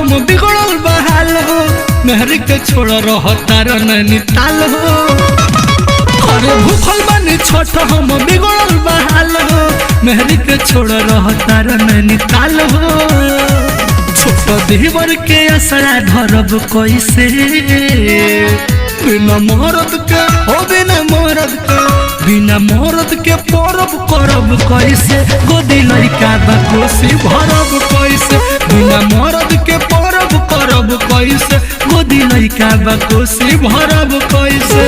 हम बिगड़ल बहाल हो, मेहर के छोड़ रह तार नैनीताल हो। अरे भूखल बानी छोट हम बिगड़ल बहाल हो, मेहर के छोड़ रह तार नैनीताल हो। छोट देवर के असरा धरब कैसे, बिना मरद के हो बिना मरद के, बिना मरद के परब करब कैसे, गोदी लड़का बा कोसी भरब कैसे, बिना मरद के परब करब कैसे, गोदी लड़का बा कोसी भरब कैसे।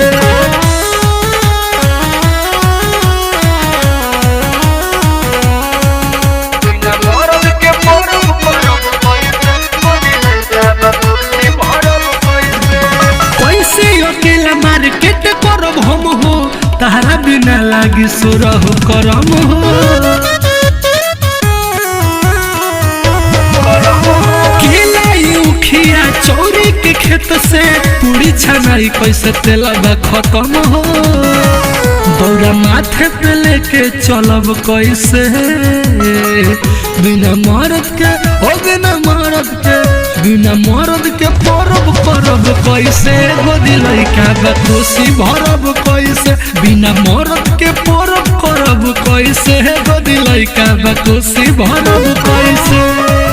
अकेला मार्केट करब हम हो, तारा बिना लागी सुरह करम हो। केला उखिया चौरी के खेत से पूरी छनाई कैसे तेलबा खत्म हो। दौरा माथे पे लेके चलब कैसे, बिना मरद के ओ बिना मरद के, बिना मरद के परब करब कैसे, गोदी लड़का बा कोसी भरब कैसे, बिना मरद के परब करब कैसे, गोदी लड़का बा कोसी भरब कैसे।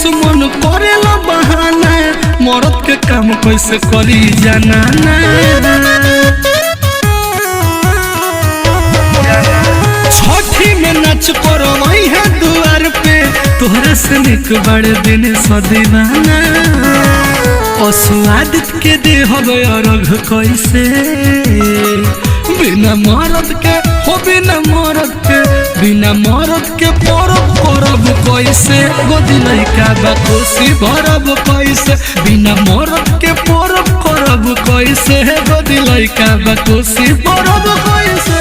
मन करेला बहाना, मरद के काम कैसे करी जाना ना। छठी में नाच करवाई है दुआर पे, तोहरा से निक बड़े दिन सदीवाना। अस्वादित के देहब अर्घ कैसे, बिना मरद के हो बिना मरद के, बिना मरद के परब करब कैसे, गोदी लड़का बा कोसी भरब कैसे, बिना मरद के परब करब कैसे, गोदी लड़का बा कोसी भरब कैसे।